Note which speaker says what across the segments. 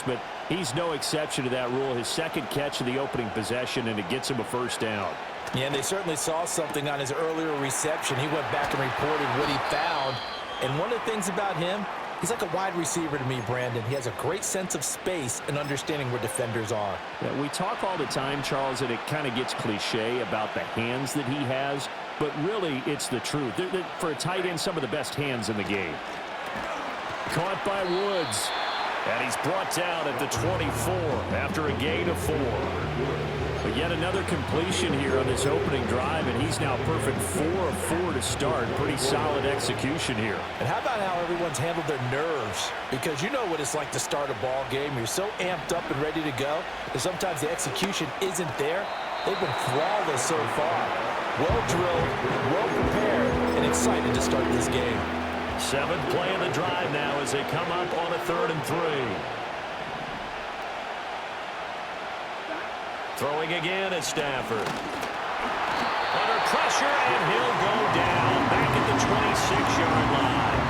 Speaker 1: but he's no exception to that rule. His second catch of the opening possession, and it gets him a first down.
Speaker 2: Yeah, and they certainly saw something on his earlier reception. He went back and reported what he found. And one of the things about him, he's like a wide receiver to me, Brandon. He has a great sense of space and understanding where defenders are.
Speaker 1: Yeah, we talk all the time, Charles, and it kind of gets cliche about the hands that he has, but really it's the truth. For a tight end, some of the best hands in the game. Caught by Woods, and he's brought down at the 24 after a gain of 4. But yet another completion here on this opening drive, and he's now perfect 4 of 4 to start. Pretty solid execution here.
Speaker 2: And how about how everyone's handled their nerves? Because you know what it's like to start a ball game. You're so amped up and ready to go, and sometimes the execution isn't there. They've been flawless so far. Well drilled, well prepared, and excited to start this game.
Speaker 1: 7th play of the drive now as they come up on a 3rd and 3. Throwing again at Stafford. Under pressure, and he'll go down back at the 26-yard line.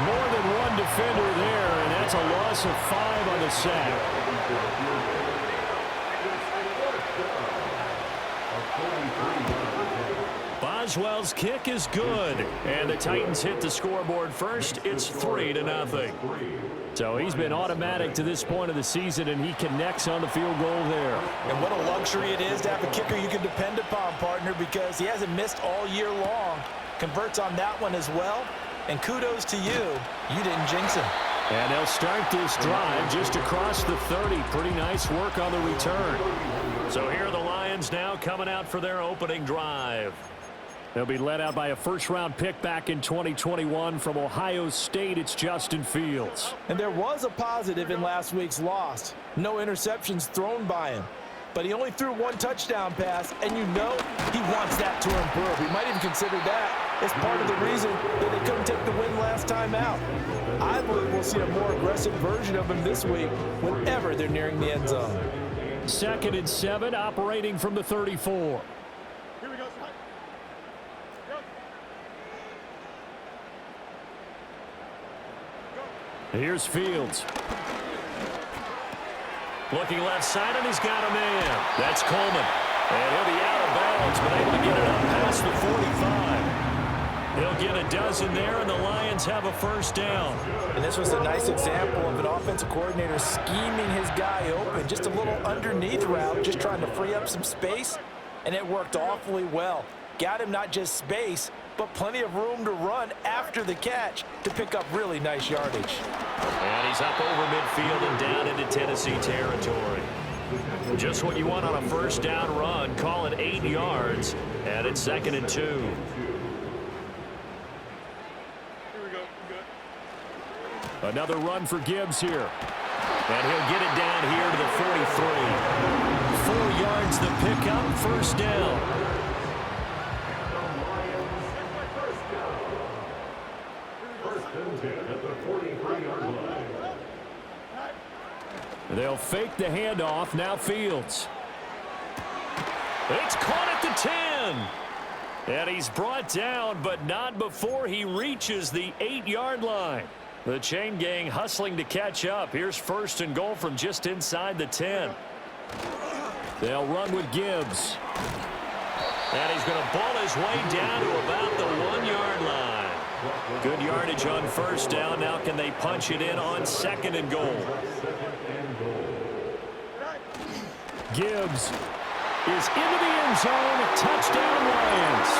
Speaker 1: More than one defender there, and that's a loss of 5 on the sack. Boswell's kick is good, and the Titans hit the scoreboard first. It's 3-0. So he's been automatic to this point of the season, and he connects on the field goal there.
Speaker 2: And what a luxury it is to have a kicker you can depend upon, partner, because he hasn't missed all year long. Converts on that one as well, and kudos to you. You didn't jinx him.
Speaker 1: And they'll start this drive just across the 30. Pretty nice work on the return. So here are the Lions now coming out for their opening drive. They'll be led out by a first-round pick back in 2021 from Ohio State. It's Justin Fields.
Speaker 2: And there was a positive in last week's loss. No interceptions thrown by him. But he only threw 1 touchdown pass, and you know he wants that to improve. He might even consider that as part of the reason that they couldn't take the win last time out. I believe we'll see a more aggressive version of him this week whenever they're nearing the end zone.
Speaker 1: 2nd and 7, operating from the 34. Here's Fields. Looking left side, and he's got a man. That's Coleman. And he'll be out of bounds, but able to get it up past the 45. He'll get a dozen there, and the Lions have a first down.
Speaker 2: And this was a nice example of an offensive coordinator scheming his guy open. Just a little underneath route, just trying to free up some space, and it worked awfully well. Got him not just space, but plenty of room to run after the catch to pick up really nice yardage.
Speaker 1: And he's up over midfield and down into Tennessee territory. Just what you want on a first down run. Call it 8 yards, and it's 2nd and 2.
Speaker 3: Here we go. Good.
Speaker 1: Another run for Gibbs here. And he'll get it down here to the 43. 4 yards the pickup, first down. They'll fake the handoff. Now Fields. It's caught at the 10. And he's brought down, but not before he reaches the 8-yard line. The chain gang hustling to catch up. Here's 1st and goal from just inside the 10. They'll run with Gibbs. And he's going to ball his way down to about the 1-yard line. Good yardage on first down. Now can they punch it in on 2nd and goal? Gibbs is into the end zone. Touchdown, Lions.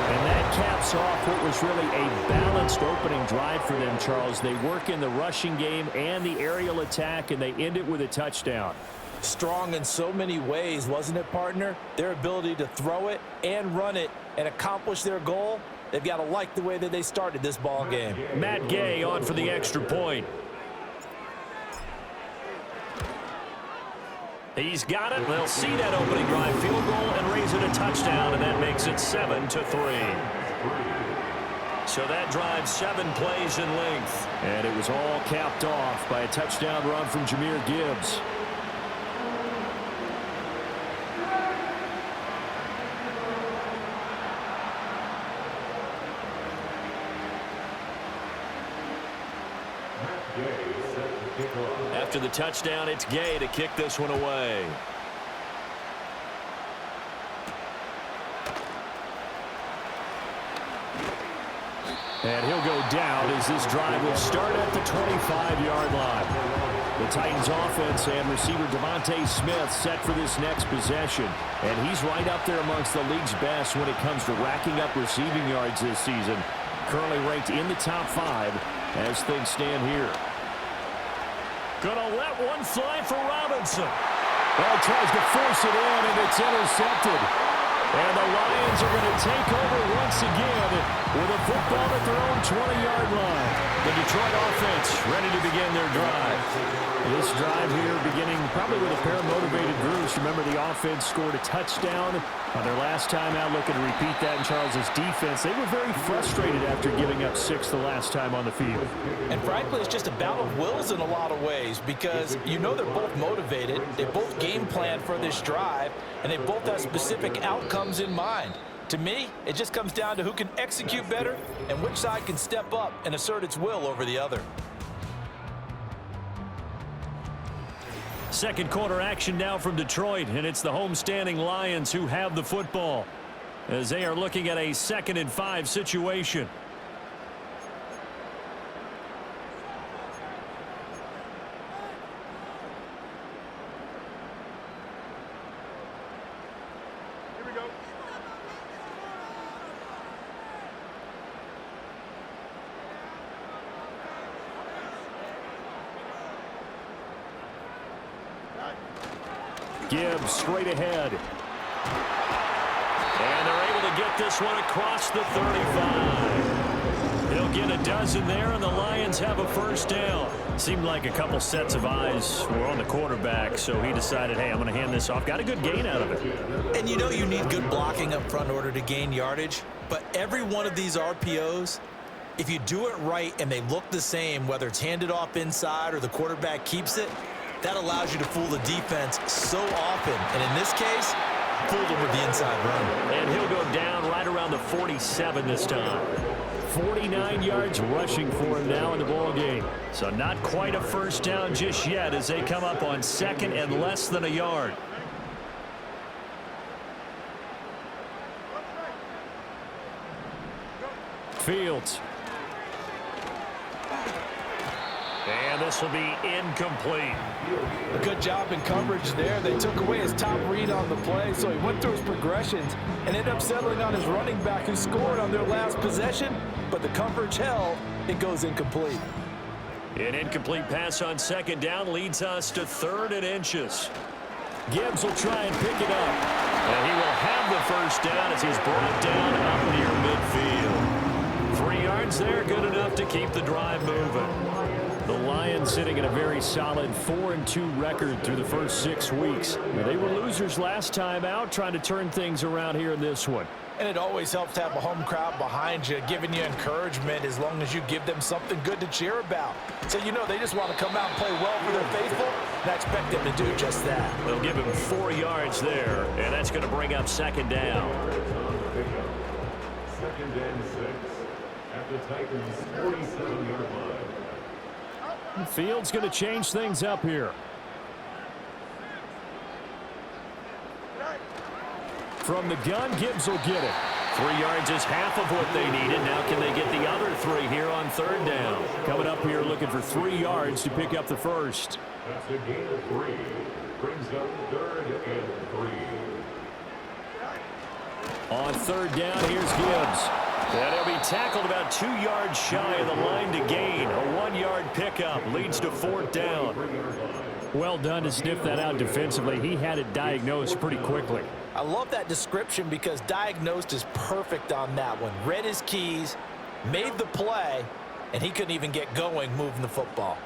Speaker 1: And that caps off what was really a balanced opening drive for them, Charles. They work in the rushing game and the aerial attack, and they end it with a touchdown.
Speaker 2: Strong in so many ways, wasn't it, partner? Their ability to throw it and run it and accomplish their goal, they've got to like the way that they started this ball game.
Speaker 1: Matt Gay on for the extra point. He's got it. They'll see that opening drive field goal and raise it a touchdown, and that makes it 7-3. So that drive 7 plays in length. And it was all capped off by a touchdown run from Jahmyr Gibbs.
Speaker 4: Gay,
Speaker 1: After the touchdown, it's Gay to kick this one away. And he'll go down as this drive will start at the 25-yard line. The Titans offense and receiver Devontae Smith set for this next possession. And he's right up there amongst the league's best when it comes to racking up receiving yards this season. Currently ranked in the top 5 as things stand here. Gonna let one fly for Robinson.
Speaker 4: Well, tries to force it in, and it's intercepted.
Speaker 1: And the Lions are going to take over once again with a football at their own 20-yard line. The Detroit offense ready to begin their drive. This drive here beginning probably with a pair of motivated groups. Remember, the offense scored a touchdown on their last time out. Looking to repeat that in Charles's defense. They were very frustrated after giving up 6 the last time on the field.
Speaker 2: And frankly, it's just a battle of wills in a lot of ways because you know they're both motivated. They both game plan for this drive, and they both have specific outcomes in mind. To me, it just comes down to who can execute better and which side can step up and assert its will over the other.
Speaker 1: Second quarter action now from Detroit, and it's the homestanding Lions who have the football as they are looking at a 2nd and 5 situation.
Speaker 3: Here we go.
Speaker 1: Gibbs straight ahead. And they're able to get this one across the 35. He'll get a dozen there, and the Lions have a first down. Seemed like a couple sets of eyes were on the quarterback, so he decided, hey, I'm going to hand this off. Got a good gain out of it.
Speaker 2: And you know you need good blocking up front in order to gain yardage, but every one of these RPOs, if you do it right and they look the same, whether it's handed off inside or the quarterback keeps it, that allows you to fool the defense so often. And in this case, fooled him with the inside run.
Speaker 1: And he'll go down right around the 47 this time. 49 yards rushing for him now in the ball game. So not quite a first down just yet as they come up on 2nd and less than a yard. Fields. And this will be incomplete.
Speaker 2: A good job in coverage there. They took away his top read on the play, so he went through his progressions and ended up settling on his running back who scored on their last possession, but the coverage held. It goes incomplete.
Speaker 1: An incomplete pass on 2nd down leads us to 3rd and inches. Gibbs will try and pick it up. And he will have the first down as he's brought down up near midfield. 3 yards there, good enough to keep the drive moving. The Lions sitting at a very solid 4-2 record through the first 6 weeks. They were losers last time out, trying to turn things around here in this one.
Speaker 2: And it always helps to have a home crowd behind you, giving you encouragement as long as you give them something good to cheer about. So you know they just want to come out and play well for their faithful, and I expect them to do just that.
Speaker 1: They'll give him 4 yards there, and that's going to bring up 2nd down.
Speaker 5: 2nd and 6 at the Titans' 47-yard line.
Speaker 1: Fields going to change things up here. From the gun, Gibbs will get it. 3 yards is half of what they needed. Now can they get the other 3 here on 3rd down? Coming up here looking for 3 yards to pick up the first.
Speaker 5: That's a gain of 3. Brings up 3rd and 3.
Speaker 1: On 3rd down, here's Gibbs. And he'll be tackled about 2 yards shy of the line to gain. A 1-yard pickup leads to 4th down. Well done to sniff that out defensively. He had it diagnosed pretty quickly.
Speaker 2: I love that description because diagnosed is perfect on that one. Read his keys, made the play, and he couldn't even get going moving the football.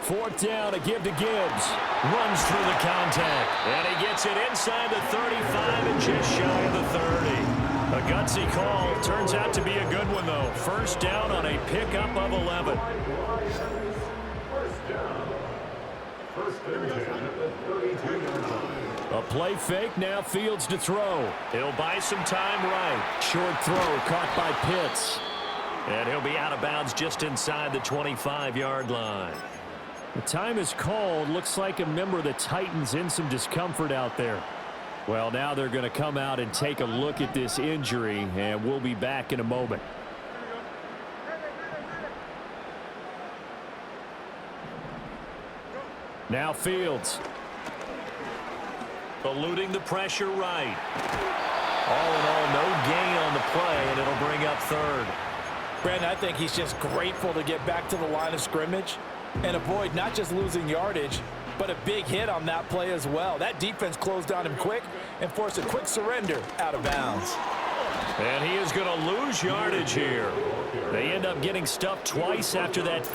Speaker 1: 4th down, a give to Gibbs. Runs through the contact. And he gets it inside the 35 and just shy of the 30. A gutsy call. Turns out to be a good one, though. First down on a pickup of 11.
Speaker 5: First down. 1st and 10 at the 32-yard line.
Speaker 1: A play fake, now Fields to throw. He'll buy some time right. Short throw caught by Pitts. And he'll be out of bounds just inside the 25-yard line.
Speaker 4: The time is called. Looks like a member of the Titans in some discomfort out there. Well, now they're going to come out and take a look at this injury, and we'll be back in a moment. Now Fields.
Speaker 1: Eluding the pressure right. All in all, no gain on the play, and it'll bring up third.
Speaker 2: Brandon, I think he's just grateful to get back to the line of scrimmage and avoid not just losing yardage, but a big hit on that play as well. That defense closed on him quick and forced a quick surrender out of bounds.
Speaker 1: And he is going to lose yardage here. They end up getting stuffed twice after that.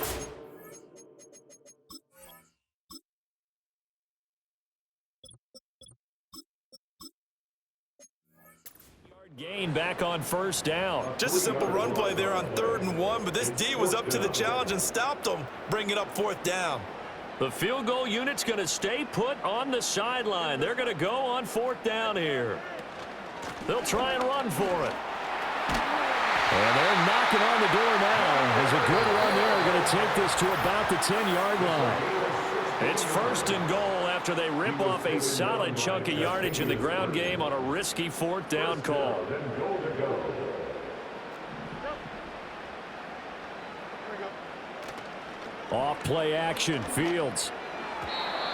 Speaker 1: Gain back on first down.
Speaker 2: Just a simple run play there on 3rd and 1, but this D was up to the challenge and stopped them, bringing up 4th down.
Speaker 1: The field goal unit's going to stay put on the sideline. They're going to go on 4th down here. They'll try and run for it.
Speaker 4: And they're knocking on the door now. There's a good run there. Going to take this to about the 10-yard line.
Speaker 1: It's 1st and goal after they rip off a solid chunk of yardage in the ground game on a risky 4th down call.
Speaker 4: Off play action, Fields.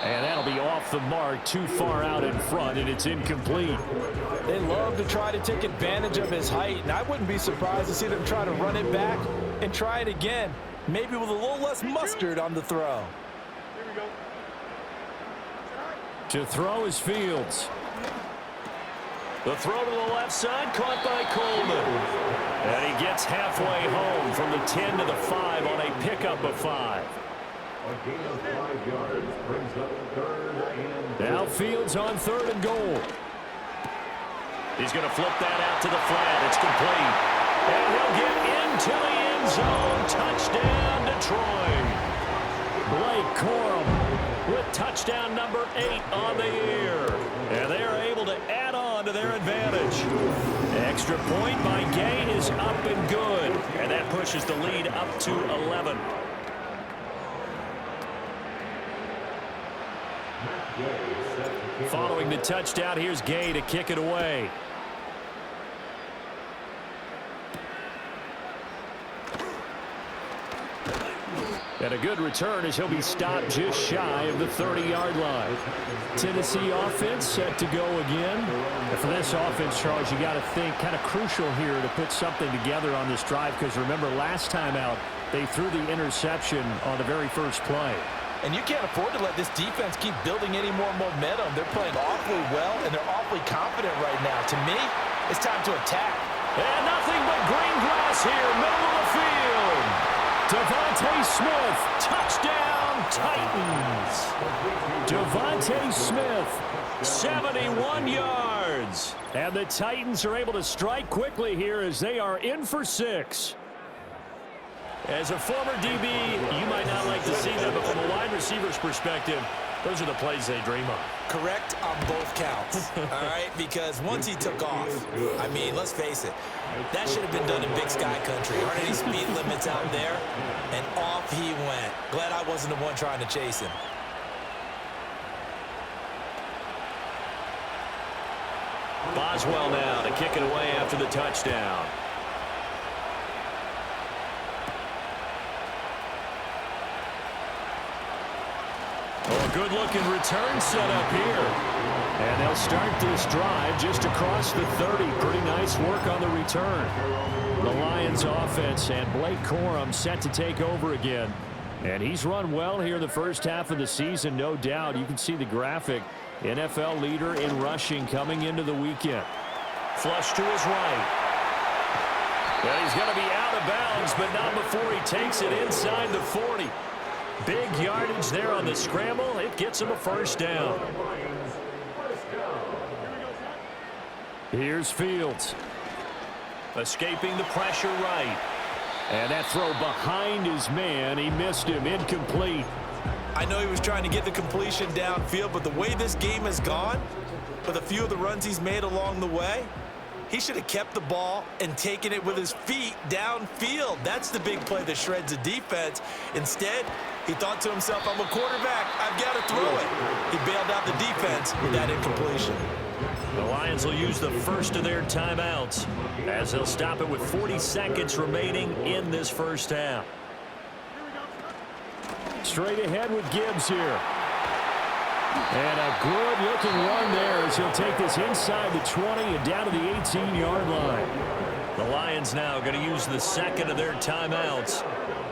Speaker 4: And that'll be off the mark, too far out in front, and it's incomplete.
Speaker 2: They love to try to take advantage of his height, and I wouldn't be surprised to see them try to run it back and try it again, maybe with a little less mustard on the throw.
Speaker 4: To throw is Fields.
Speaker 1: The throw to the left side, caught by Coleman. And he gets halfway home from the 10 to the 5 on a pickup of 5.
Speaker 5: A gain of 5 yards brings up 3rd and
Speaker 4: Now Fields on 3rd and goal.
Speaker 1: He's going to flip that out to the flat. It's complete. And he'll get into the end zone. Touchdown, Detroit.
Speaker 4: Blake Corum
Speaker 1: with touchdown number 8 on the year. And they are able to add on to their advantage. Extra point by Gay is up and good. And that pushes the lead up to 11. Following the touchdown, here's Gay to kick it away.
Speaker 4: And a good return as he'll be stopped just shy of the 30-yard line. Tennessee offense set to go again. And for this offense, Charles, you got to think kind of crucial here to put something together on this drive, because remember last time out they threw the interception on the very first play.
Speaker 2: And you can't afford to let this defense keep building any more momentum. They're playing awfully well, and they're awfully confident right now. To me, it's time to attack.
Speaker 1: And nothing but green grass here, middle of the field.
Speaker 4: Devontae Smith,
Speaker 1: touchdown Titans.
Speaker 4: Devontae Smith,
Speaker 1: 71 yards.
Speaker 4: And the Titans are able to strike quickly here as they are in for 6.
Speaker 1: As a former DB, you might not like to see them, but from a wide receiver's perspective, those are the plays they dream of.
Speaker 2: Correct on both counts, all right? Because once he took off, I mean, let's face it, that should have been done in Big Sky Country. Aren't any speed limits out there? And off he went. Glad I wasn't the one trying to chase him.
Speaker 1: Boswell now to kick it away after the touchdown. Oh, good-looking return set up here.
Speaker 4: And they'll start this drive just across the 30. Pretty nice work on the return. The Lions offense and Blake Corum set to take over again. And he's run well here in the first half of the season, no doubt. You can see the graphic. NFL leader in rushing coming into the weekend.
Speaker 1: Flush to his right. Well, he's going to be out of bounds, but not before he takes it inside the 40. Big yardage there on the scramble. It gets him a first down.
Speaker 4: Here's Fields.
Speaker 1: Escaping the pressure right.
Speaker 4: And that throw behind his man. He missed him. Incomplete.
Speaker 2: I know he was trying to get the completion downfield, but the way this game has gone, with a few of the runs he's made along the way, He should have kept the ball and taken it with his feet downfield. That's the big play that shreds the defense. Instead, he thought to himself, I'm a quarterback. I've got to throw it. He bailed out the defense with that incompletion.
Speaker 1: The Lions will use the first of their timeouts as they'll stop it with 40 seconds remaining in this first half.
Speaker 4: Straight ahead with Gibbs here. And a good-looking run there as he'll take this inside the 20 and down to the 18-yard line.
Speaker 1: The Lions now going to use the second of their timeouts.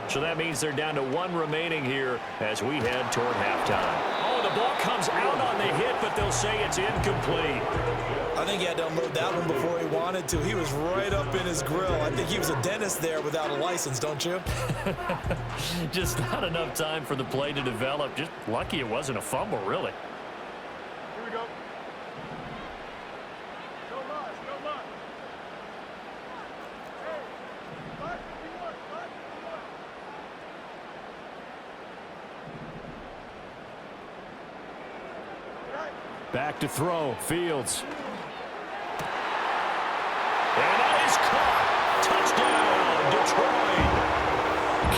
Speaker 1: So that means they're down to one remaining here as we head toward halftime. Oh, the ball comes out on the hit, but they'll say it's incomplete.
Speaker 2: I think he had to unload that one before he wanted to. He was right up in his grill. I think he was a dentist there without a license, don't you?
Speaker 1: Just not enough time for the play to develop. Just lucky it wasn't a fumble, really.
Speaker 3: Here we go. No loss, no loss. Hey, what? What?
Speaker 4: Back to throw. Fields.
Speaker 1: And that is caught. Touchdown, Detroit.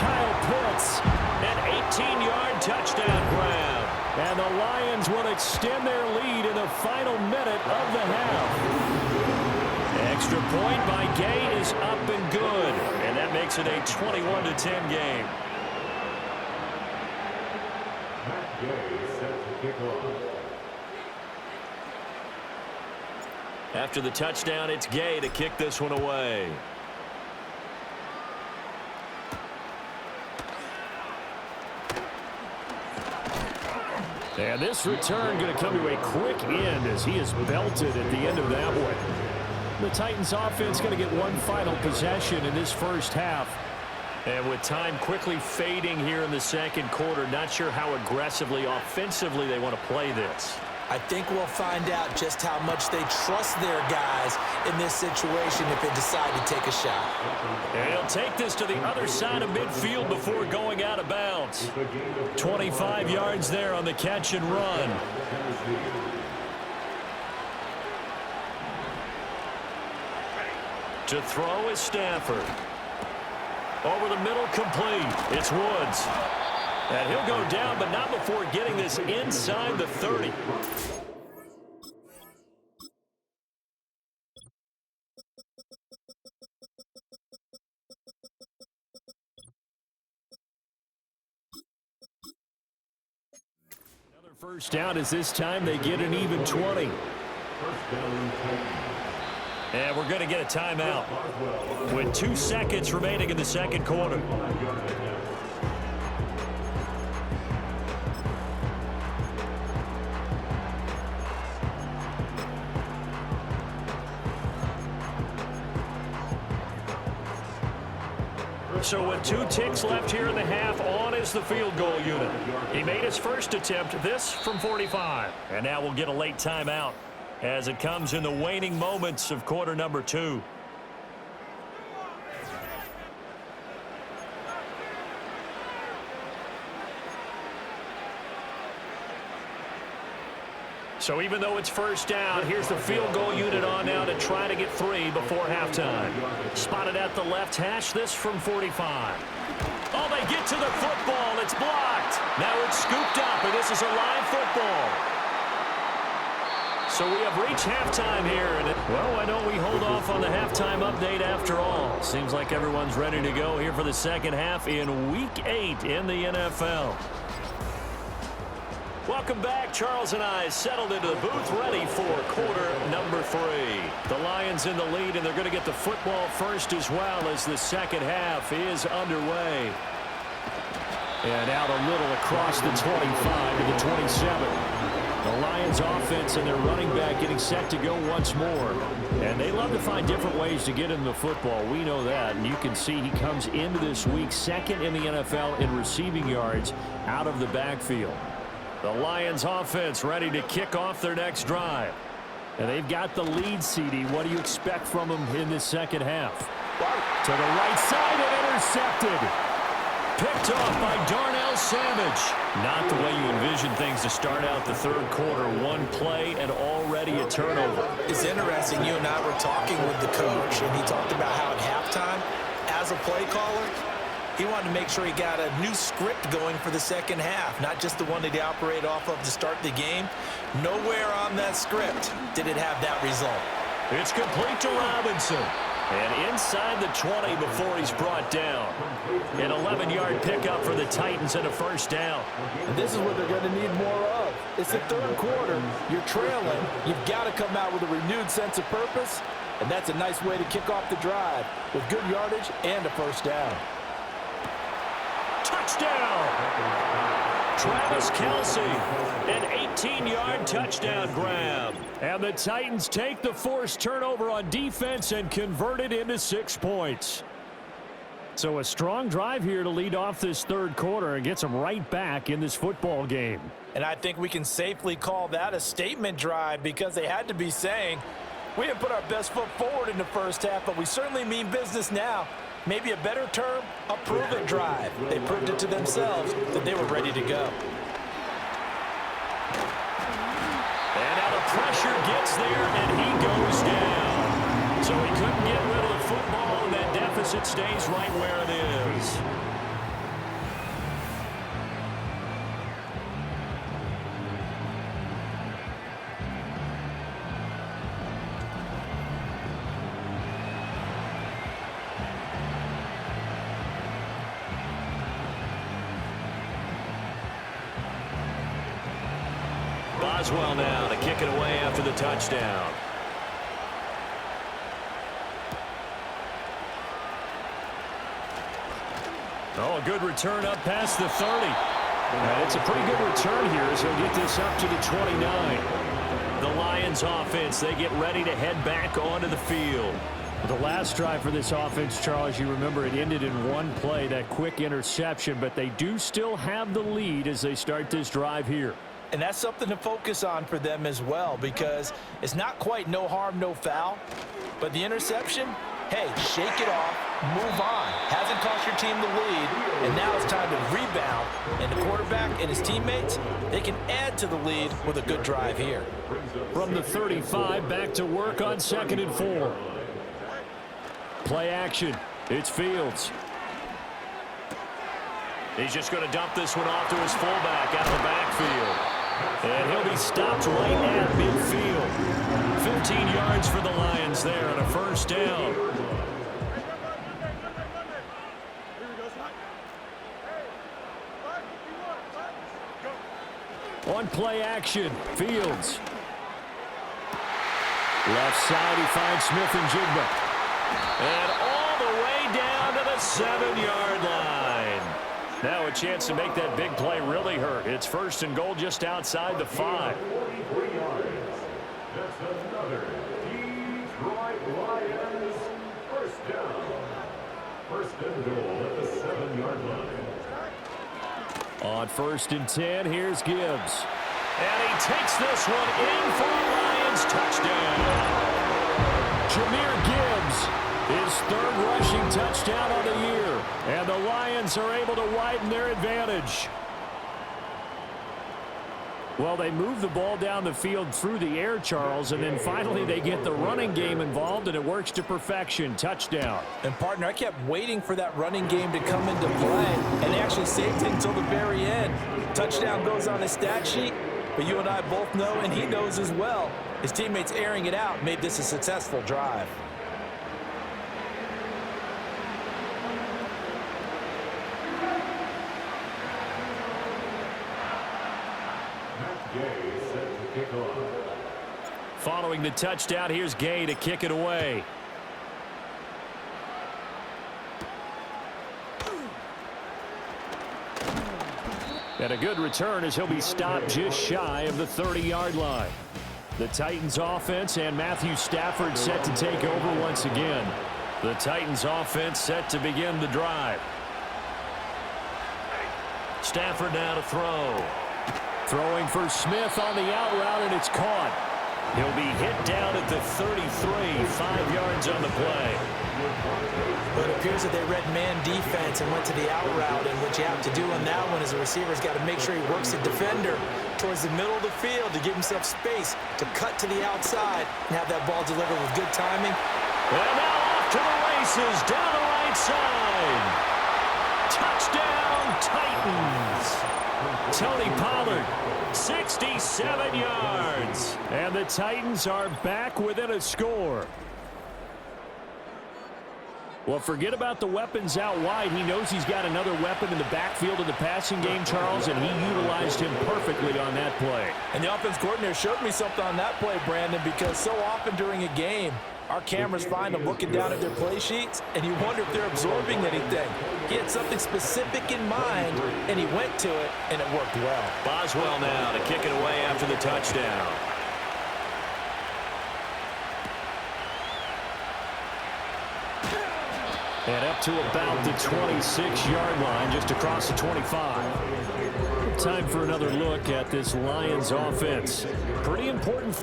Speaker 4: Kyle Pitts.
Speaker 1: An 18-yard touchdown grab.
Speaker 4: And the Lions will extend their lead in the final minute of the half.
Speaker 1: Extra point by Gay is up and good. And that makes it a 21-10 game.
Speaker 5: Matt Gay set to kick off.
Speaker 1: After the touchdown, it's Gay to kick this one away.
Speaker 4: And this return going to come to a quick end as he is belted at the end of that one. The Titans offense going to get one final possession in this first half.
Speaker 1: And with time quickly fading here in the second quarter, not sure how aggressively, offensively they want to play this.
Speaker 2: I think we'll find out just how much they trust their guys in this situation if they decide to take a shot.
Speaker 1: And he'll take this to the other side of midfield before going out of bounds. 25 yards there on the catch and run. To throw is Stafford. Over the middle, complete. It's Woods. And he'll go down, but not before getting this inside the 30.
Speaker 4: Another first down as this time they get an even 20.
Speaker 1: And we're going to get a timeout with 2 seconds remaining in the second quarter. So with 2 ticks left here in the half, on is the field goal unit. He made his first attempt, this from 45. And now we'll get a late timeout as it comes in the waning moments of quarter number 2. So even though it's first down, here's the field goal unit on now to try to get 3 before halftime. Spotted at the left hash, this from 45. Oh, they get to the football. It's blocked. Now it's scooped up, and this is a live football. So we have reached halftime here. And well, why don't we hold off on the halftime update after all? Seems like everyone's ready to go here for the second half in Week 8 in the NFL. Welcome back. Charles and I settled into the booth ready for quarter number 3. The Lions in the lead, and they're going to get the football first as well as the second half is underway.
Speaker 4: And out a little across the 25 to the 27. The Lions offense and their running back getting set to go once more. And they love to find different ways to get in the football. We know that. And you can see he comes into this week second in the NFL in receiving yards out of the backfield.
Speaker 1: The Lions offense ready to kick off their next drive.
Speaker 4: And they've got the lead, CD. What do you expect from them in this second half? To the right side and intercepted.
Speaker 1: picked off by Darnell Savage. Not the way you envision things to start out the third quarter. One play and already a turnover.
Speaker 2: It's interesting. You and I were talking with the coach, and he talked about how at halftime, as a play caller, he wanted to make sure he got a new script going for the second half, not just the one that he operated off of to start the game. Nowhere on that script did it have that result.
Speaker 1: It's complete to Robinson. And inside the 20 before he's brought down. An 11-yard pickup for the Titans and a first down.
Speaker 2: And this is what they're going to need more of. It's the third quarter. You're trailing. You've got to come out with a renewed sense of purpose. And that's a nice way to kick off the drive with good yardage and a first down.
Speaker 1: Touchdown! Travis Kelce, an 18-yard touchdown grab. And the Titans take the forced turnover on defense and convert it into 6 points. So a strong drive here to lead off this third quarter and gets them right back in this football game.
Speaker 2: And I think we can safely call that a statement drive because they had to be saying, we didn't put our best foot forward in the first half, but we certainly mean business now. Maybe a better term, a prove-it drive. They proved it to themselves that they were ready to go.
Speaker 1: And now the pressure gets there, and he goes down. So he couldn't get rid of the football, and that deficit stays right where it is. Boswell now to kick it away after the touchdown. Oh, a good return up past the 30. And it's a pretty good return here as he'll get this up to the 29. The Lions offense, they get ready to head back onto the field.
Speaker 4: The last drive for this offense, Charles, you remember it ended in one play, that quick interception, but they do still have the lead as they start this drive here.
Speaker 2: And that's something to focus on for them as well because it's not quite no harm, no foul. But the interception, hey, shake it off, move on. Hasn't cost your team the lead, and now it's time to rebound. And the quarterback and his teammates, they can add to the lead with a good drive here.
Speaker 4: From the 35, back to work on 2nd and 4. Play action. It's Fields.
Speaker 1: He's just going to dump this one off to his fullback out of the backfield. And he'll be stopped right at midfield. 15 yards for the Lions there and a first down.
Speaker 4: On play action, Fields. Left side, he finds Smith and Jigba.
Speaker 1: And all the way down to the 7-yard line. Now a chance to make that big play really hurt. It's 1st and goal just outside the 5.
Speaker 5: 43 yards. That's another Detroit Lions first down. 1st and goal at the 7-yard line.
Speaker 4: On 1st and 10, here's Gibbs.
Speaker 1: And he takes this one in for a Lions touchdown.
Speaker 4: Jahmyr Gibbs, his 3rd rushing touchdown of the year. And the Lions are able to widen their advantage. Well, they move the ball down the field through the air, Charles, and then finally they get the running game involved, and it works to perfection. Touchdown.
Speaker 2: And, partner, I kept waiting for that running game to come into play, and they actually saved it until the very end. Touchdown goes on his stat sheet, but you and I both know, and he knows as well, his teammates airing it out made this a successful drive.
Speaker 1: Following the touchdown, here's Gay to kick it away.
Speaker 4: And a good return as he'll be stopped just shy of the 30-yard line. The Titans offense and Matthew Stafford set to take over once again.
Speaker 1: The Titans offense set to begin the drive. Stafford now to throw.
Speaker 4: Throwing for Smith on the out route, and it's caught.
Speaker 1: He'll be hit down at the 33, 5 yards on the play.
Speaker 2: But it appears that they read man defense and went to the out route, and what you have to do on that one is the receiver's got to make sure he works the defender towards the middle of the field to give himself space to cut to the outside and have that ball delivered with good timing.
Speaker 1: And now off to the races, down the right side. Touchdown, Titans. Tony Pollard, 67 yards. And the Titans are back within a score. Well, forget about the weapons out wide. He knows he's got another weapon in the backfield of the passing game, Charles, and he utilized him perfectly on that play.
Speaker 2: And the offense coordinator showed me something on that play, Brandon, because so often during a game, our cameras find them looking down at their play sheets, and you wonder if they're absorbing anything. He had something specific in mind, and he went to it, and it worked well.
Speaker 1: Boswell now to kick it away after the touchdown. And up to about the 26-yard line, just across the 25. Time for another look at this Lions offense. Pretty important.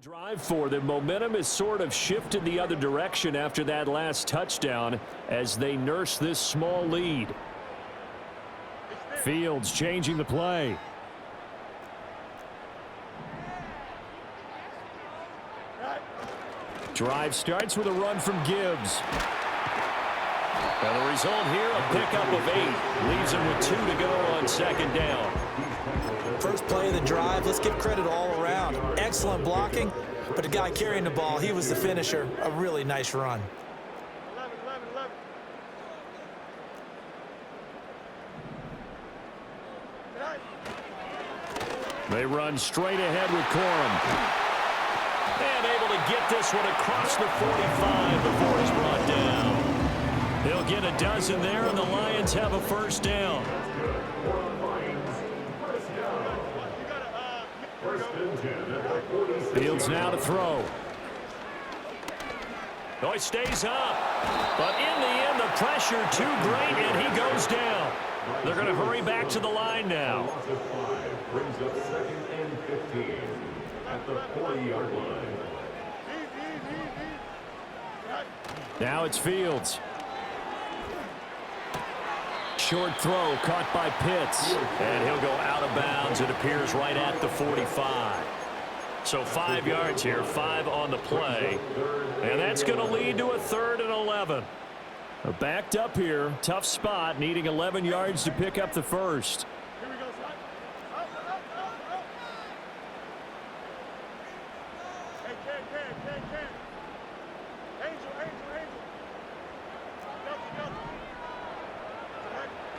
Speaker 1: Drive for them. Momentum is sort of shifted the other direction after that last touchdown as they nurse this small lead. Fields changing the play. Drive starts with a run from Gibbs. And the result here, a pickup of 8. Leaves him with 2 to go on second down.
Speaker 2: First play of the drive, let's give credit all around. Excellent blocking, but the guy carrying the ball, he was the finisher. A really nice run.
Speaker 3: 11, 11, 11.
Speaker 1: They run straight ahead with Corum. And able to get this one across the 45 before he's brought down. They'll get a dozen there, and the Lions have a first down. Fields now to throw. Oh, he stays up. But in the end, the pressure too great, and he goes down. They're going to hurry back to the line now.
Speaker 5: Brings up 2nd and 15 at the 40-yard line.
Speaker 1: Now it's Fields. Short throw caught by Pitts. And he'll go out of bounds, it appears, right at the 45. So 5 yards here, 5 on the play. And that's going to lead to a 3rd and 11. They're backed up here. Tough spot, needing 11 yards to pick up the first.
Speaker 3: Here we go, son. Up, up, up, up. Hey, Ken. Angel.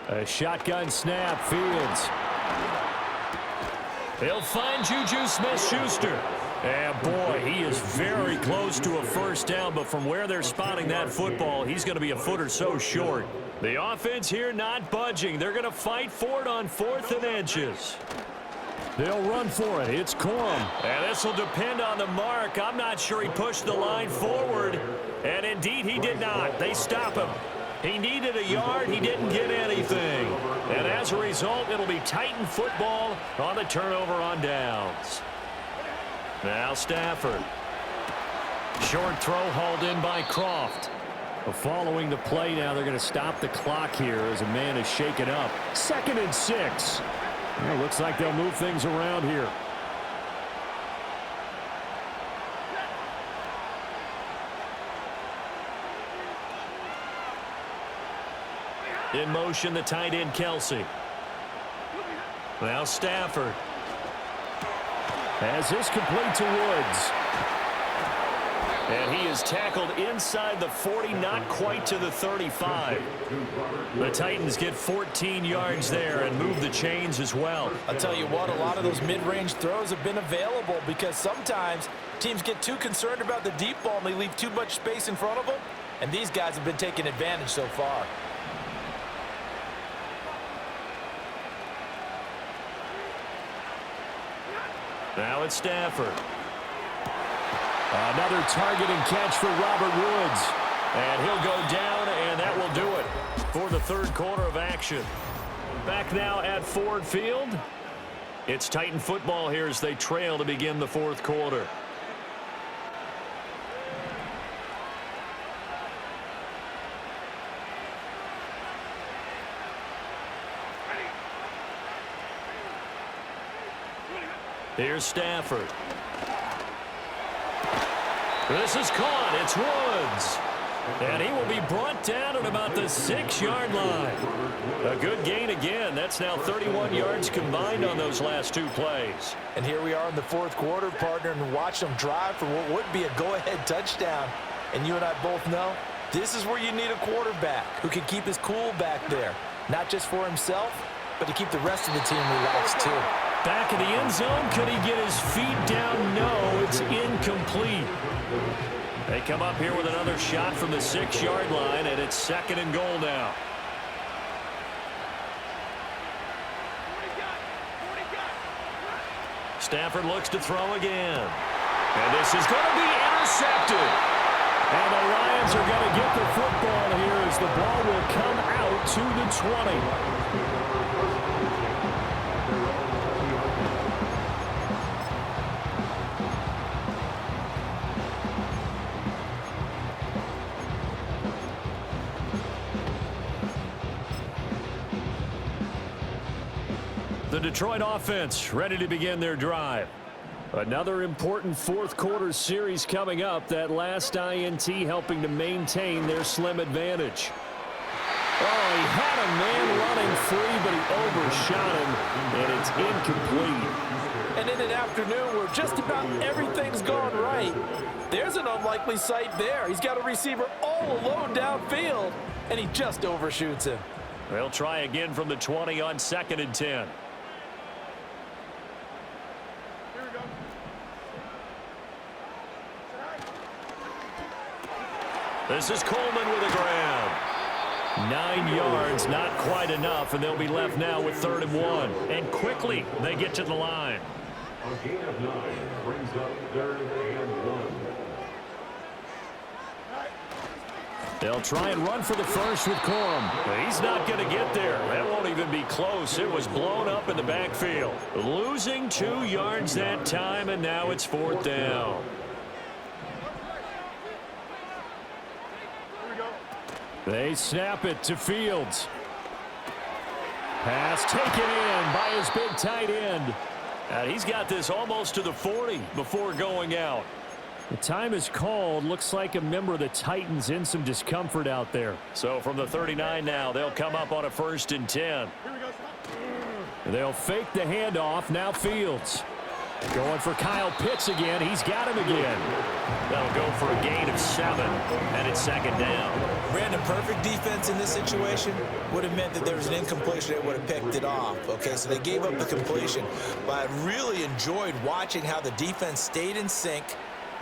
Speaker 3: Go.
Speaker 1: A shotgun snap, Fields. They'll find Juju Smith-Schuster. And boy, he is very close to a first down, but from where they're spotting that football, he's going to be a foot or so short. The offense here not budging. They're going to fight for it on 4th and inches. They'll run for it. It's Corum. And this will depend on the mark. I'm not sure he pushed the line forward. And indeed, he did not. They stop him. He needed a yard. He didn't get anything. And as a result, it'll be Titan football on the turnover on downs. Now Stafford. Short throw hauled in by Croft. Following the play now, they're going to stop the clock here as a man is shaken up. 2nd and 6. Well, looks like they'll move things around here. In motion, the tight end, Kelsey. Now Stafford. As this complete to Woods. And he is tackled inside the 40, not quite to the 35. The Titans get 14 yards there and move the chains as well.
Speaker 2: I'll tell you what, a lot of those mid-range throws have been available because sometimes teams get too concerned about the deep ball and they leave too much space in front of them. And these guys have been taking advantage so far.
Speaker 1: Now it's Stafford.
Speaker 4: Another target and catch for Robert Woods.
Speaker 1: And he'll go down, and that will do it for the third quarter of action. Back now at Ford Field. It's Titan football here as they trail to begin the fourth quarter. Here's Stafford. This is caught. It's Woods. And he will be brought down at about the 6-yard line. A good gain again. That's now 31 yards combined on those last two plays.
Speaker 2: And here we are in the fourth quarter, partner, and watch them drive for what would be a go-ahead touchdown. And you and I both know this is where you need a quarterback who can keep his cool back there. Not just for himself, but to keep the rest of the team relaxed too.
Speaker 1: Back in the end zone. Could he get his feet down? No, it's incomplete. They come up here with another shot from the 6-yard line, and it's 2nd and goal now. Stafford looks to throw again. And this is going to be intercepted. And the Lions are going to get the football here as the ball will come out to the 20. The Detroit offense ready to begin their drive. Another important fourth quarter series coming up. That last INT helping to maintain their slim advantage. Oh, he had a man running free, but he overshot him, and it's incomplete.
Speaker 2: And in an afternoon where just about everything's gone right, there's an unlikely sight there. He's got a receiver all alone downfield, and he just overshoots him.
Speaker 1: They'll try again from the 20 on 2nd and 10. This is Coleman with a grab. 9 yards, not quite enough, and they'll be left now with 3rd and 1. And quickly, they get to the line.
Speaker 5: A gain of 9 brings up 3rd and 1.
Speaker 1: They'll try and run for the first with Corum. He's not going to get there. That won't even be close. It was blown up in the backfield. Losing 2 yards that time, and now it's 4th down. They snap it to Fields. Pass taken in by his big tight end. And he's got this almost to the 40 before going out.
Speaker 4: The time is called. Looks like a member of the Titans in some discomfort out there.
Speaker 1: So from the 39 now, they'll come up on a 1st and 10.
Speaker 4: They'll fake the handoff. Now Fields. Going for Kyle Pitts again. He's got him again.
Speaker 1: That'll go for a gain of 7, and it's 2nd down.
Speaker 2: Brandon, perfect defense in this situation would have meant that there was an incompletion that would have picked it off. Okay, so they gave up the completion. But I really enjoyed watching how the defense stayed in sync,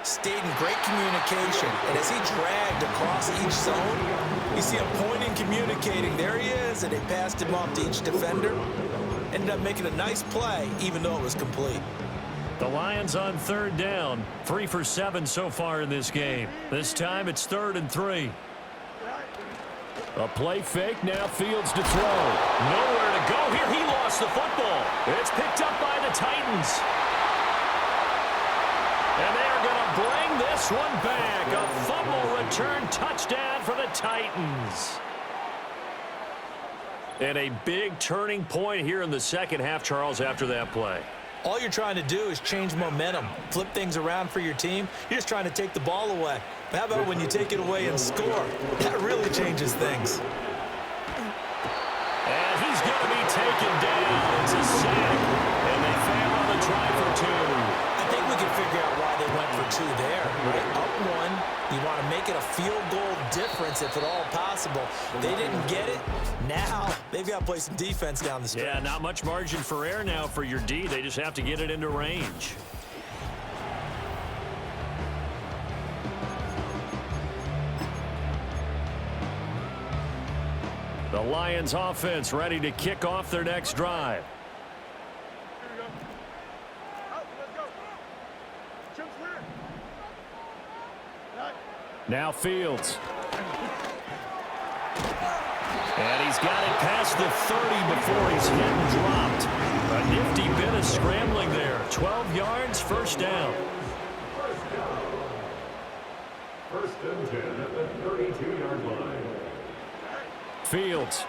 Speaker 2: stayed in great communication. And as he dragged across each zone, you see him pointing, communicating. There he is, and they passed him off to each defender. Ended up making a nice play, even though it was complete.
Speaker 1: The Lions on 3rd down. 3 for 7 so far in this game. This time it's 3rd and 3.
Speaker 4: A play fake. Now Fields to throw.
Speaker 1: Nowhere to go here. He lost the football. It's picked up by the Titans. And they are going to bring this one back. A fumble return touchdown for the Titans. And a big turning point here in the second half, Charles, after that play.
Speaker 2: All you're trying to do is change momentum, flip things around for your team. You're just trying to take the ball away. How about when you take it away and score? That really changes things.
Speaker 1: And he's going to be taken down. It's a sack, and they fail on the try for 2.
Speaker 2: I think we can figure out why they went for 2 there. Right? Up 1, you want to make it a field goal difference if at all possible. They didn't get it. Now they've got to play some defense down the stretch.
Speaker 1: Yeah, not much margin for error now for your D. They just have to get it into range. The Lions offense ready to kick off their next drive.
Speaker 3: Here we go. Up, let's go.
Speaker 4: Now Fields.
Speaker 1: And he's got it past the 30 before he's hit and dropped. A nifty bit of scrambling there. 12 yards, first down.
Speaker 5: First and 10 at the 32-yard line.
Speaker 4: Fields.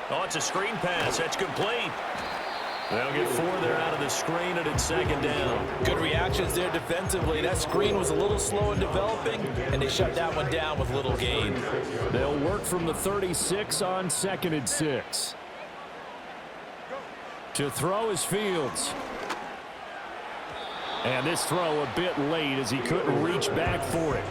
Speaker 1: Oh, it's a screen pass. That's complete. They'll get 4 there out of the screen, and it's second down.
Speaker 2: Good reactions there defensively. That screen was a little slow in developing, and they shut that one down with little gain.
Speaker 4: They'll work from the 36 on 2nd and 6. To throw is Fields. And this throw a bit late as he couldn't reach back for it.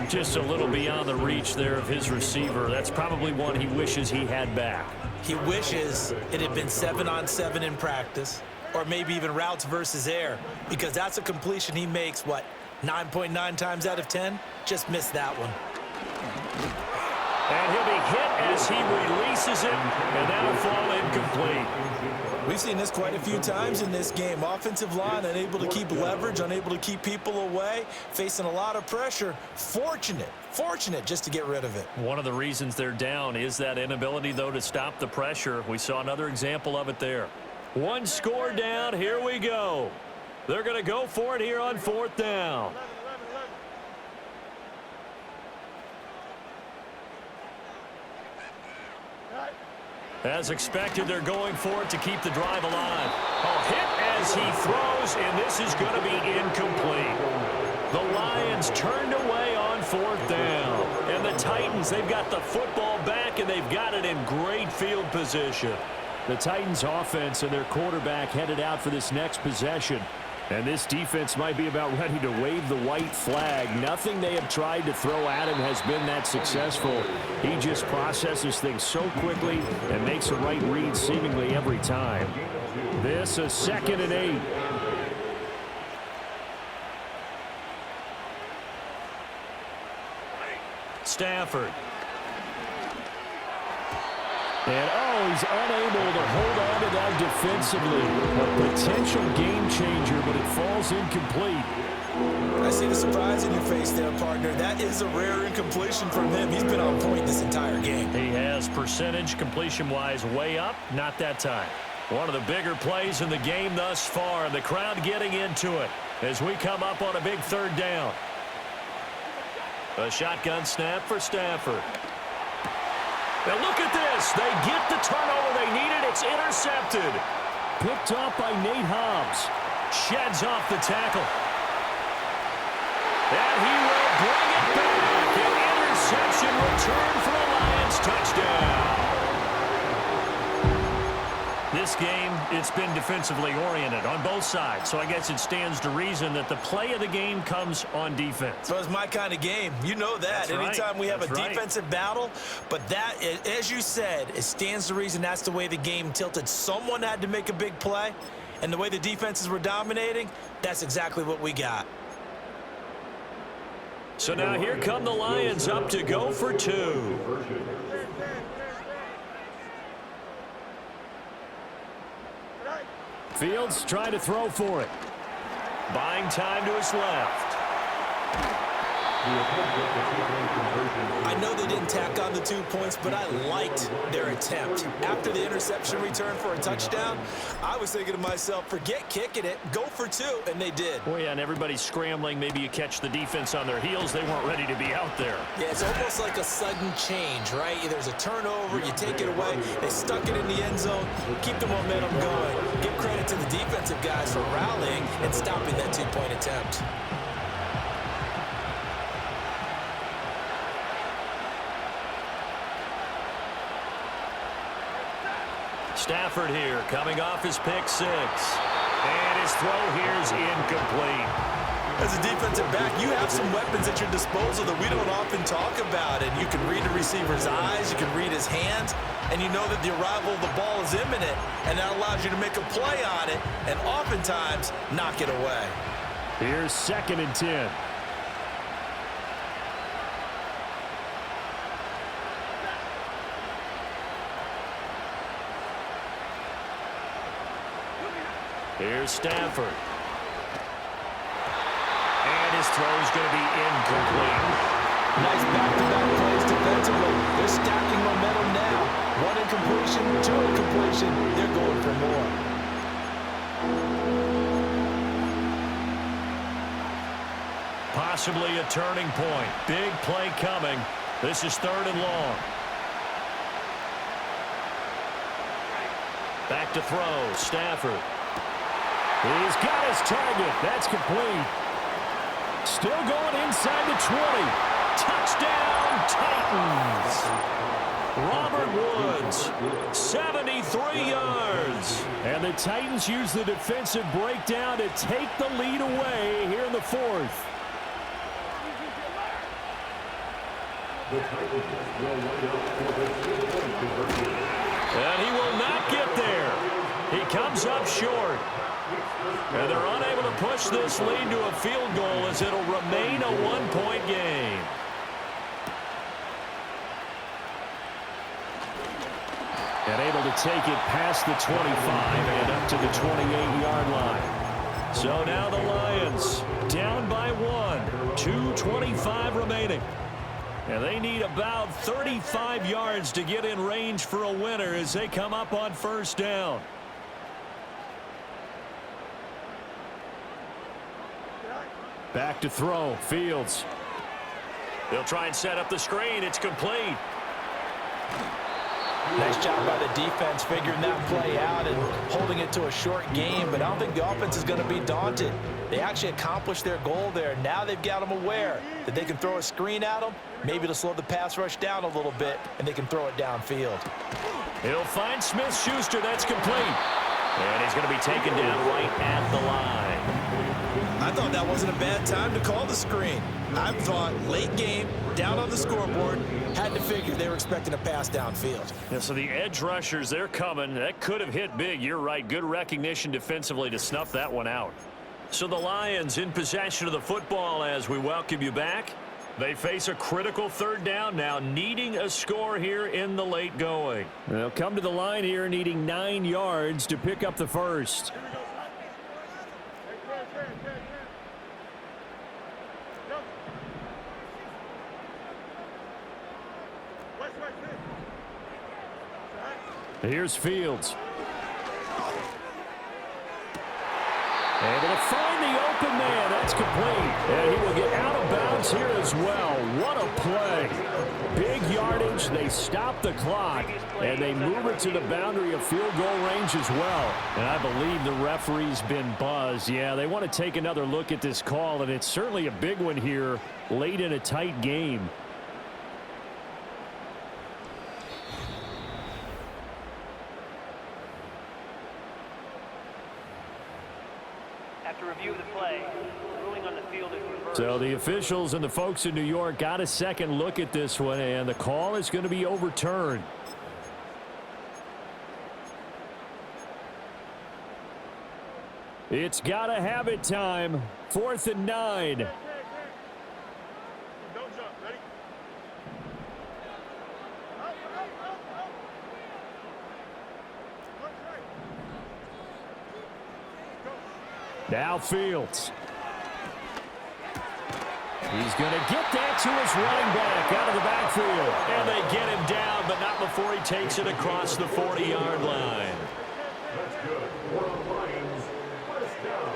Speaker 1: Just a little beyond the reach there of his receiver. That's probably one he wishes he had back.
Speaker 2: He wishes it had been 7-on-7 in practice, or maybe even routes versus air, because that's a completion he makes, 9.9 times out of 10? Just missed that one.
Speaker 1: And he'll be hit as he releases it, and that'll fall incomplete.
Speaker 2: We've seen this quite a few times in this game. Offensive line unable to keep leverage, unable to keep people away, facing a lot of pressure. Fortunate just to get rid of it.
Speaker 1: One of the reasons they're down is that inability, though, to stop the pressure. We saw another example of it there. 1 score down. Here we go. They're going to go for it here on 4th down.
Speaker 3: 11.
Speaker 1: As expected, they're going for it to keep the drive alive. Oh, hit as he throws, and this is going to be incomplete. The Lions turned away on 4th down. And the Titans, they've got the football back, and they've got it in great field position.
Speaker 4: The Titans offense and their quarterback headed out for this next possession. And this defense might be about ready to wave the white flag. Nothing they have tried to throw at him has been that successful. He just processes things so quickly and makes the right read seemingly every time. This is 2nd and 8.
Speaker 1: Stafford.
Speaker 4: And, he's unable to hold on to that defensively. A potential game changer, but it falls incomplete.
Speaker 2: I see the surprise in your face there, partner. That is a rare incompletion from him. He's been on point this entire game.
Speaker 1: He has percentage completion-wise way up, not that time. One of the bigger plays in the game thus far, and the crowd getting into it as we come up on a big 3rd down. A shotgun snap for Stafford. Now look at this. They get the turnover they needed. It's intercepted.
Speaker 4: Picked up by Nate Hobbs.
Speaker 1: Sheds off the tackle. And he will bring it back. An interception return for a Lions touchdown. This game, it's been defensively oriented on both sides, so I guess it stands to reason that the play of the game comes on defense.
Speaker 2: So it's my kind of game. You know that.
Speaker 1: That's right.
Speaker 2: Anytime we have
Speaker 1: That's
Speaker 2: a
Speaker 1: right.
Speaker 2: defensive battle, but that, as you said, it stands to reason that's the way the game tilted. Someone had to make a big play, and the way the defenses were dominating, that's exactly what we got.
Speaker 1: So now here come the Lions up to go for 2.
Speaker 4: Fields trying to throw for it.
Speaker 1: Buying time to his left.
Speaker 2: I know they didn't tack on the 2 points, but I liked their attempt. After the interception return for a touchdown, I was thinking to myself, forget kicking it, go for 2, and they did.
Speaker 1: Oh, yeah, and everybody's scrambling. Maybe you catch the defense on their heels. They weren't ready to be out there.
Speaker 2: Yeah, it's almost like a sudden change, right? There's a turnover, you take it away, they stuck it in the end zone, keep the momentum going. Give credit to the defensive guys for rallying and stopping that 2-point attempt.
Speaker 1: Stafford here coming off his pick 6. And his throw here is incomplete.
Speaker 2: As a defensive back, you have some weapons at your disposal that we don't often talk about. And you can read the receiver's eyes, you can read his hands, and you know that the arrival of the ball is imminent. And that allows you to make a play on it and oftentimes knock it away.
Speaker 4: Here's 2nd and 10.
Speaker 1: Here's Stafford. And his throw is going to be incomplete.
Speaker 2: Nice back-to-back plays defensively. They're stacking momentum now. One incompletion, two incompletion. They're going for more.
Speaker 1: Possibly a turning point. Big play coming. This is 3rd and long. Back to throw. Stafford. He's got his target. That's complete. Still going inside the 20. Touchdown, Titans. Robert Woods, 73 yards. And the Titans use the defensive breakdown to take the lead away here in the 4th.
Speaker 5: The Titans will line up for the 2-point conversion.
Speaker 1: And he will not get there. He comes up short. And they're unable to push this lead to a field goal as it'll remain a 1-point game. And able to take it past the 25 and up to the 28-yard line. So now the Lions down by 1. 2:25 remaining. And they need about 35 yards to get in range for a winner as they come up on 1st down. Back to throw. Fields. They'll try and set up the screen. It's complete.
Speaker 2: Nice job by the defense figuring that play out and holding it to a short game, but I don't think the offense is going to be daunted. They actually accomplished their goal there. Now they've got them aware that they can throw a screen at them, maybe to slow the pass rush down a little bit, and they can throw it downfield.
Speaker 1: He'll find Smith-Schuster. That's complete. And he's going to be taken down right at the line.
Speaker 2: I thought that wasn't a bad time to call the screen. I thought late game, down on the scoreboard, had to figure they were expecting a pass downfield.
Speaker 1: Yeah, so the edge rushers, they're coming. That could have hit big. You're right. Good recognition defensively to snuff that one out. So the Lions in possession of the football as we welcome you back. They face a critical 3rd down now, needing a score here in the late going.
Speaker 4: They'll come to the line here needing 9 yards to pick up the first.
Speaker 1: Here's Fields. Able to find the open man. That's complete. And he will get out of bounds here as well. What a play. Big yardage. They stop the clock. And they move it to the boundary of field goal range as well. And I believe the referee's been buzzed. Yeah, they want to take another look at this call. And it's certainly a big one here late in a tight game.
Speaker 6: After review of the play, ruling on the field is reversed.
Speaker 1: So the officials and the folks in New York got a second look at this one, and the call is going to be overturned. It's got to have it time. 4th and 9.
Speaker 3: Don't jump. Ready? Up. Look right.
Speaker 1: Now Fields. He's going to get that to his running back out of the backfield. And they get him down, but not before he takes it across the 40-yard line.
Speaker 5: That's good. For the Lions, 1st down.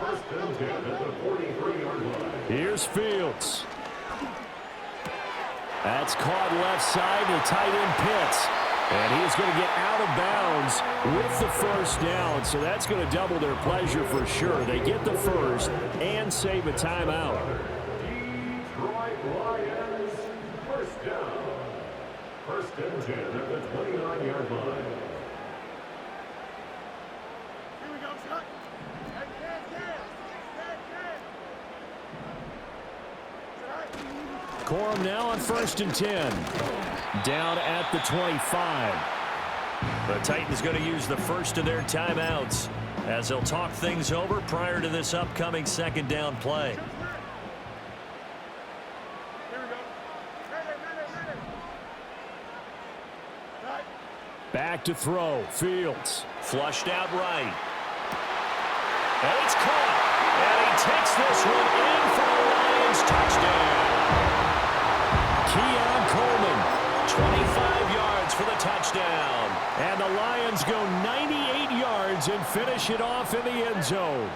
Speaker 5: 1st and 10 at the 43-yard line.
Speaker 1: Here's Fields. That's caught left side to tight end Pitts. And he's going to get out of bounds with the 1st down. So that's going to double their pleasure for sure. They get the first and save a timeout.
Speaker 5: Detroit Lions, 1st down. 1st and 10 at the 29-yard line.
Speaker 3: Here we go, Scott.
Speaker 1: Corum now on 1st and 10. Down at the 25. The Titans going to use the first of their timeouts as they'll talk things over prior to this upcoming 2nd down play.
Speaker 3: Here we go. Ready. Right.
Speaker 1: Back to throw. Fields. Flushed out right. And it's caught. And he
Speaker 4: takes this one in for the Lions. Touchdown. Keon Coleman, 25 yards for the touchdown. And the Lions go 98 yards and finish it off in the end zone.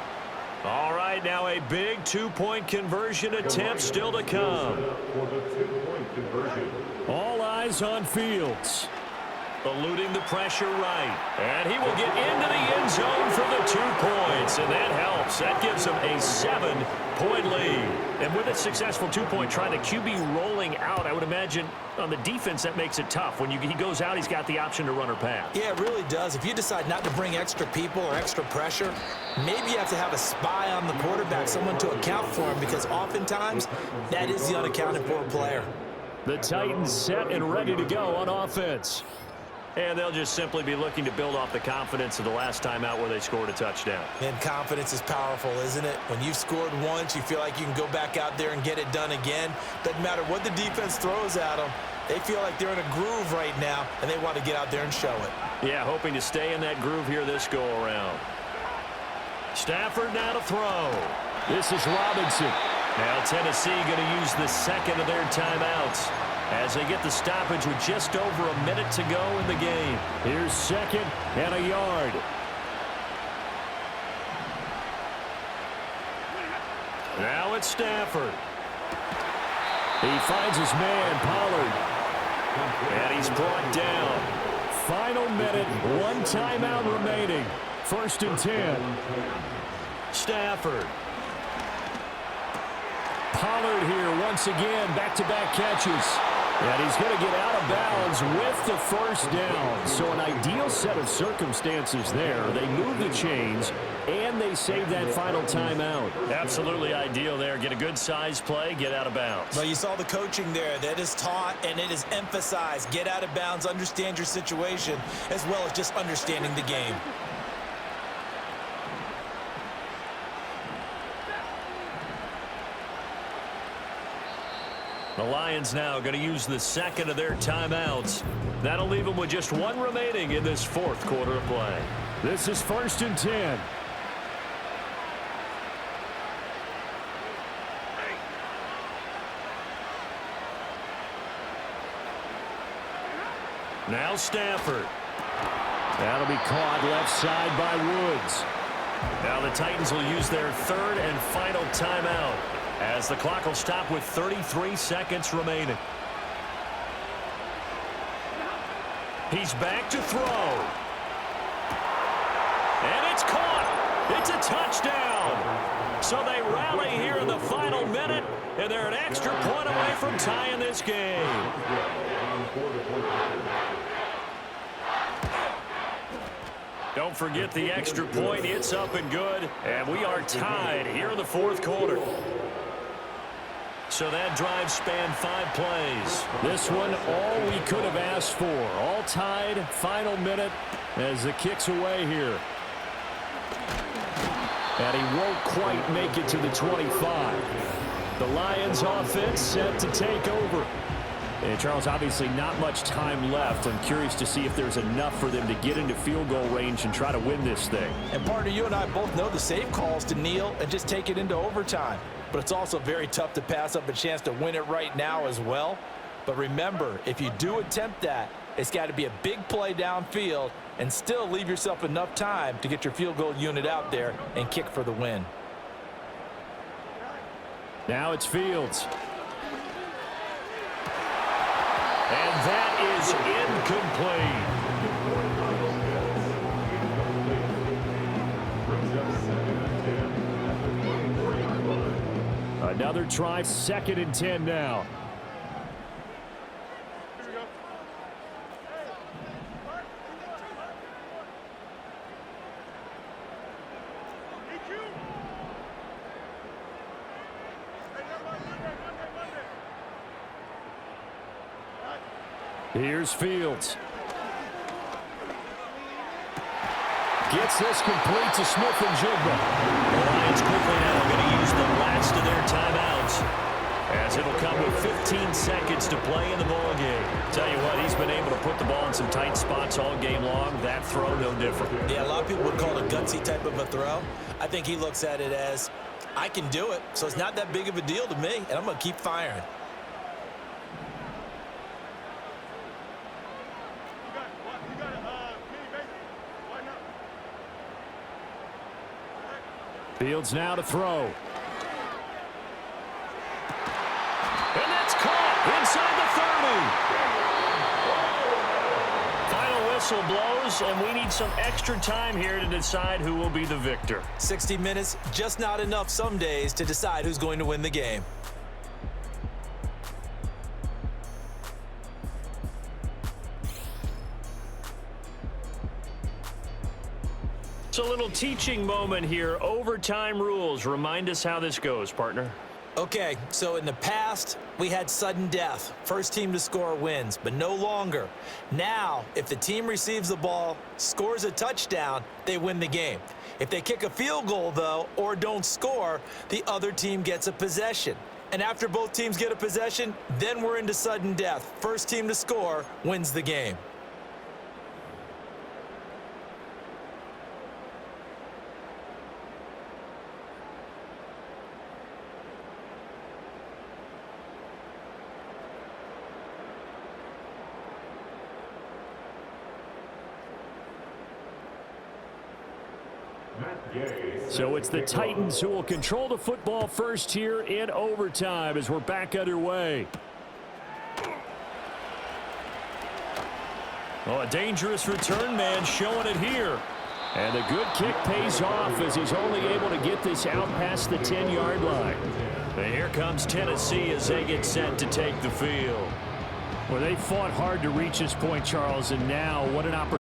Speaker 4: All right, now a big two-point conversion attempt still to come.
Speaker 5: For the 2-point conversion.
Speaker 4: All eyes on Fields. Eluding the pressure right. And he will get into the end zone for the 2 points. And that helps. That gives him a 7-point lead. And with a successful 2-point try, the QB rolling out, I would imagine on the defense that makes it tough. When he goes out, he's got the option to run or pass.
Speaker 2: Yeah, it really does. If you decide not to bring extra people or extra pressure, maybe you have to have a spy on the quarterback, someone to account for him, because oftentimes that is the unaccounted for player.
Speaker 4: The Titans set and ready to go on offense.
Speaker 1: And they'll just simply be looking to build off the confidence of the last time out where they scored a touchdown.
Speaker 2: And confidence is powerful, isn't it? When you've scored once, you feel like you can go back out there and get it done again. Doesn't matter what the defense throws at them. They feel like they're in a groove right now, and they want to get out there and show it.
Speaker 1: Yeah, hoping to stay in that groove here this go-around. Stafford now to throw.
Speaker 4: This is Robinson.
Speaker 1: Now Tennessee going to use the second of their timeouts as they get the stoppage with just over a minute to go in the game.
Speaker 4: Here's second and a yard.
Speaker 1: Now it's Stafford.
Speaker 4: He finds his man, Pollard.
Speaker 1: And he's brought down.
Speaker 4: Final minute, 1 timeout remaining. 1st and 10.
Speaker 1: Stafford.
Speaker 4: Pollard here once again, back-to-back catches. And he's going to get out of bounds with the first down. So an ideal set of circumstances there. They move the chains, and they save that final timeout.
Speaker 1: Absolutely ideal there. Get a good size play, get out of bounds.
Speaker 2: Well, you saw the coaching there. That is taught and it is emphasized. Get out of bounds, understand your situation, as well as just understanding the game.
Speaker 1: The Lions now going to use the second of their timeouts. That'll leave them with just 1 remaining in this 4th quarter of play.
Speaker 4: This is 1st and 10.
Speaker 1: Now Stafford.
Speaker 4: That'll be caught left side by Woods.
Speaker 1: Now the Titans will use their 3rd and final timeout as the clock will stop with 33 seconds remaining. He's back to throw. And it's caught. It's a touchdown. So they rally here in the final minute, and they're an extra point away from tying this game. Don't forget the extra point. It's up and good, and we are tied here in the 4th quarter. So that drive spanned 5 plays.
Speaker 4: This one, all we could have asked for. All tied, final minute as the kick's away here. And he won't quite make it to the 25. The Lions offense set to take over. And Charles, obviously not much time left. I'm curious to see if there's enough for them to get into field goal range and try to win this thing.
Speaker 2: And partner, you and I both know the safe calls to kneel and just take it into overtime. But it's also very tough to pass up a chance to win it right now as well. But remember, if you do attempt that, it's got to be a big play downfield and still leave yourself enough time to get your field goal unit out there and kick for the win.
Speaker 4: Now it's Fields.
Speaker 1: And that is incomplete.
Speaker 4: Another try, 2nd and 10 now.
Speaker 3: Here we go. EQ. Hey, Monday.
Speaker 4: Here's Fields. Gets this complete to Smith-Njigba.
Speaker 1: The Lions quickly now going to use the last of their timeouts, as it'll come with 15 seconds to play in the ball game. Tell you what, he's been able to put the ball in some tight spots all game long. That throw, no different.
Speaker 2: Yeah, a lot of people would call it a gutsy type of a throw. I think he looks at it as I can do it, so it's not that big of a deal to me, and I'm going to keep firing.
Speaker 3: You got it, Kenny Baker. Why not?
Speaker 4: Fields now to throw. And that's caught inside the 30. Final whistle blows, and we need some extra time here to decide who will be the victor.
Speaker 2: 60 minutes, just not enough some days to decide who's going to win the game.
Speaker 4: It's a little teaching moment here. Overtime rules. Remind us how this goes, partner.
Speaker 2: Okay, so in the past, we had sudden death. First team to score wins, but no longer. Now, if the team receives the ball, scores a touchdown, they win the game. If they kick a field goal, though, or don't score, the other team gets a possession. And after both teams get a possession, then we're into sudden death. First team to score wins the game.
Speaker 4: So it's the Titans who will control the football first here in overtime as we're back underway. Oh, a dangerous return man showing it here. And the good kick pays off as he's only able to get this out past the 10-yard line. And here comes Tennessee as they get set to take the field. Well, they fought hard to reach this point, Charles, and now what an opportunity.